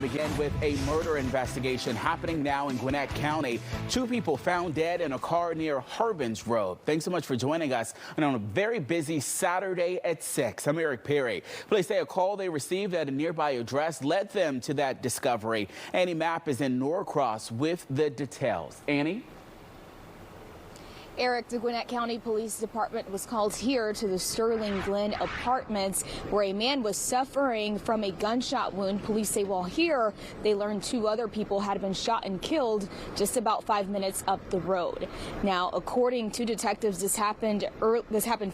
Begin with a murder investigation happening now in Gwinnett County. 2 people found dead in a car near Harbins Road. Thanks so much for joining us on a very busy Saturday at 6. I'm Eric Perry. Police say a call they received at a nearby address led them to that discovery. Annie Mapp is in Norcross with the details. Annie? Eric, the Gwinnett County Police Department was called here to the Sterling Glen Apartments where a man was suffering from a gunshot wound. Police say while here, they learned 2 other people had been shot and killed just about 5 minutes up the road. Now, according to detectives, this happened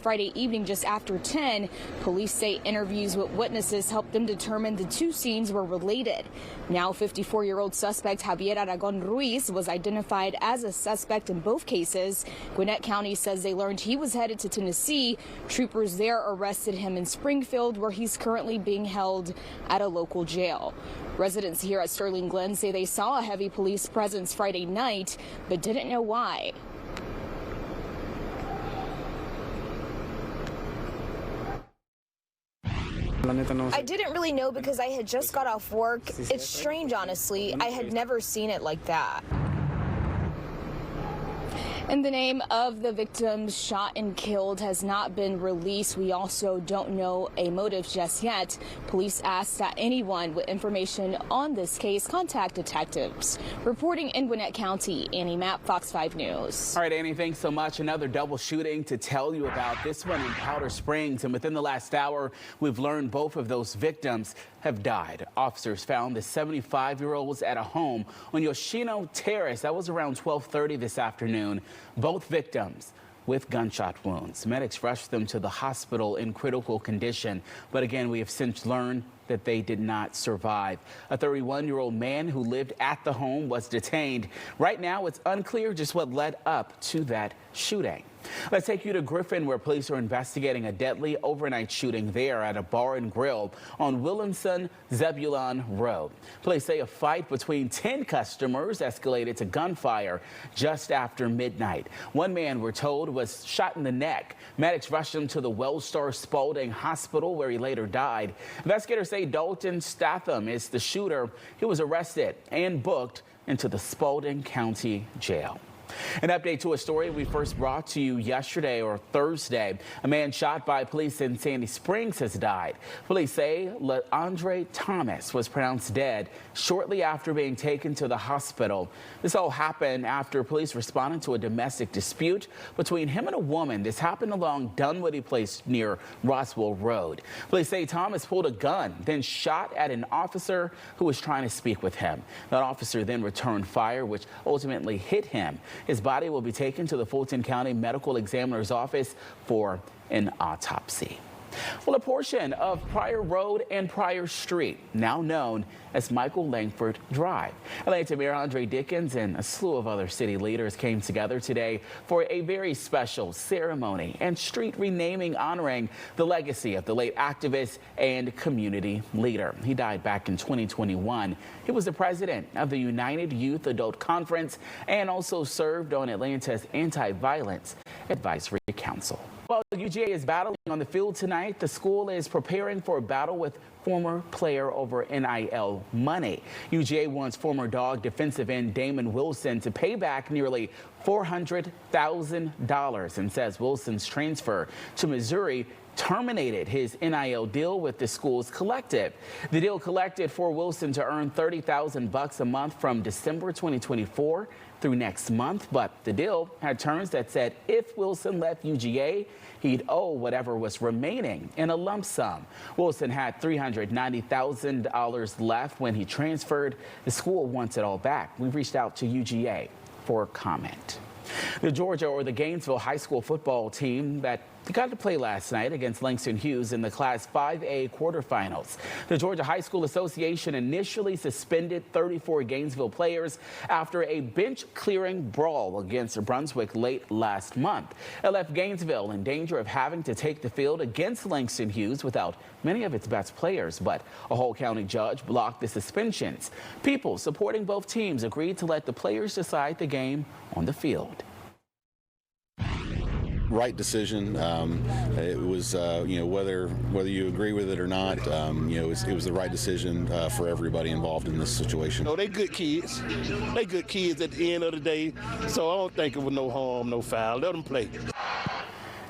Friday evening just after 10. Police say interviews with witnesses helped them determine the 2 scenes were related. Now, 54-year-old suspect Javier Aragon Ruiz was identified as a suspect in both cases. Gwinnett County says they learned he was headed to Tennessee. Troopers there arrested him in Springfield, where he's currently being held at a local jail. Residents here at Sterling Glen say they saw a heavy police presence Friday night, but didn't know why. I didn't really know because I had just got off work. It's strange, honestly. I had never seen it like that. And the name of the victims shot and killed has not been released. We also don't know a motive just yet. Police ask that anyone with information on this case contact detectives. Reporting in Gwinnett County, Annie Mapp, Fox 5 News. All right, Annie, thanks so much. Another double shooting to tell you about, this one in Powder Springs. And within the last hour, we've learned both of those victims have died. Officers found the 75-year-old was at a home on Yoshino Terrace. That was around 12:30 this afternoon. Both victims with gunshot wounds. Medics rushed them to the hospital in critical condition. But again, we have since learned that they did not survive. A 31-year-old man who lived at the home was detained. Right now, it's unclear just what led up to that shooting. Let's take you to Griffin, where police are investigating a deadly overnight shooting there at a bar and grill on Williamson Zebulon Road. Police say a fight between 10 customers escalated to gunfire just after midnight. One man, we're told, was shot in the neck. Medics rushed him to the Wellstar Spalding Hospital, where he later died. Investigators say Dalton Statham is the shooter. He was arrested and booked into the Spalding County Jail. An update to a story we first brought to you yesterday or Thursday. A man shot by police in Sandy Springs has died. Police say LeAndre Thomas was pronounced dead shortly after being taken to the hospital. This all happened after police responded to a domestic dispute between him and a woman. This happened along Dunwoody Place near Roswell Road. Police say Thomas pulled a gun, then shot at an officer who was trying to speak with him. That officer then returned fire, which ultimately hit him. His body will be taken to the Fulton County Medical Examiner's office for an autopsy. Well, a portion of Pryor Road and Pryor Street, now known as Michael Langford Drive. Atlanta Mayor Andre Dickens and a slew of other city leaders came together today for a very special ceremony and street renaming honoring the legacy of the late activist and community leader. He died back in 2021. He was the president of the United Youth Adult Conference and also served on Atlanta's Anti-Violence Advisory Council. While UGA is battling on the field tonight, the school is preparing for a battle with former player over NIL money. UGA wants former Dog defensive end Damon Wilson to pay back nearly $400,000 and says Wilson's transfer to Missouri terminated his NIL deal with the school's collective. The deal collected for Wilson to earn $30,000 a month from December 2024 through next month, but the deal had terms that said if Wilson left UGA, he'd owe whatever was remaining in a lump sum. Wilson had $390,000 left when he transferred. The school wants it all back. We've reached out to UGA for comment. The Georgia or the Gainesville high school football team that got to play last night against Langston Hughes in the Class 5A quarterfinals. The Georgia High School Association initially suspended 34 Gainesville players after a bench-clearing brawl against Brunswick late last month. It left Gainesville in danger of having to take the field against Langston Hughes without many of its best players, but a whole county judge blocked the suspensions. People supporting both teams agreed to let the players decide the game on the field. right decision. It was, whether you agree with it or not, it was the right decision for everybody involved in this situation. No, they good kids. They good kids at the end of the day, so I don't think it was no harm, no foul. Let them play.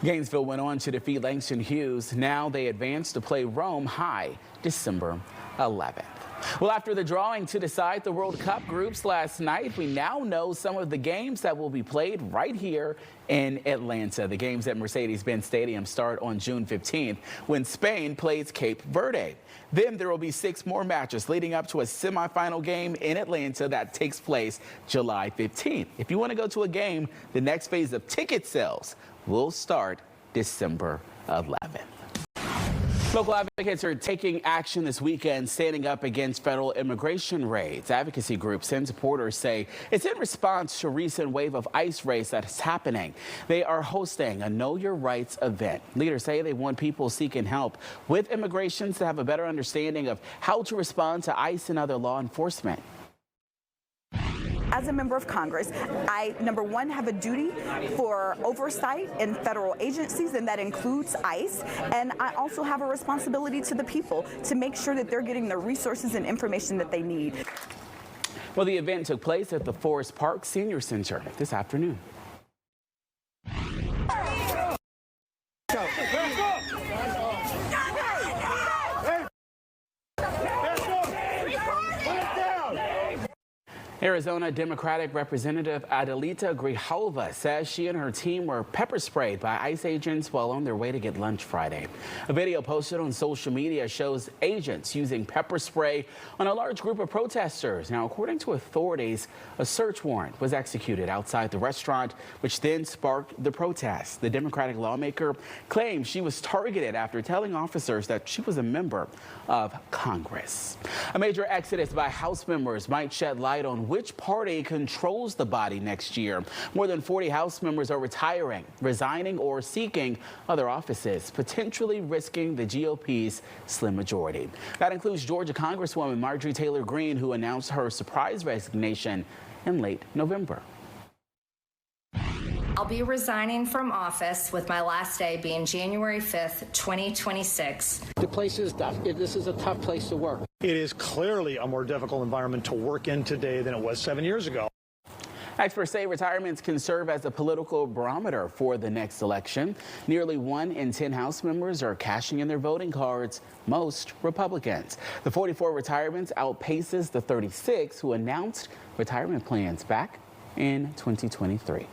Gainesville went on to defeat Langston Hughes. Now they advance to play Rome High December 11th. Well, after the drawing to decide the World Cup groups last night, we now know some of the games that will be played right here in Atlanta. The games at Mercedes-Benz Stadium start on June 15th when Spain plays Cape Verde. Then there will be 6 more matches leading up to a semifinal game in Atlanta that takes place July 15th. If you want to go to a game, the next phase of ticket sales will start December 11th. Local advocates are taking action this weekend, standing up against federal immigration raids. Advocacy groups and supporters say it's in response to a recent wave of ICE raids that is happening. They are hosting a Know Your Rights event. Leaders say they want people seeking help with immigration to have a better understanding of how to respond to ICE and other law enforcement. As a member of Congress, I, number one, have a duty for oversight in federal agencies, and that includes ICE. And I also have a responsibility to the people to make sure that they're getting the resources and information that they need. Well, the event took place at the Forest Park Senior Center this afternoon. Arizona Democratic Representative Adelita Grijalva says she and her team were pepper sprayed by ICE agents while on their way to get lunch Friday. A video posted on social media shows agents using pepper spray on a large group of protesters. Now, according to authorities, a search warrant was executed outside the restaurant, which then sparked the protests. The Democratic lawmaker claims she was targeted after telling officers that she was a member of Congress. A major exodus by House members might shed light on which party controls the body next year. More than 40 House members are retiring, resigning, or seeking other offices, potentially risking the GOP's slim majority. That includes Georgia Congresswoman Marjorie Taylor Greene, who announced her surprise resignation in late November. I'll be resigning from office with my last day being January 5th, 2026. The place is tough. This is a tough place to work. It is clearly a more difficult environment to work in today than it was 7 years ago. Experts say retirements can serve as a political barometer for the next election. Nearly 1 in 10 House members are cashing in their voting cards, most Republicans. The 44 retirements outpaces the 36 who announced retirement plans back in 2023.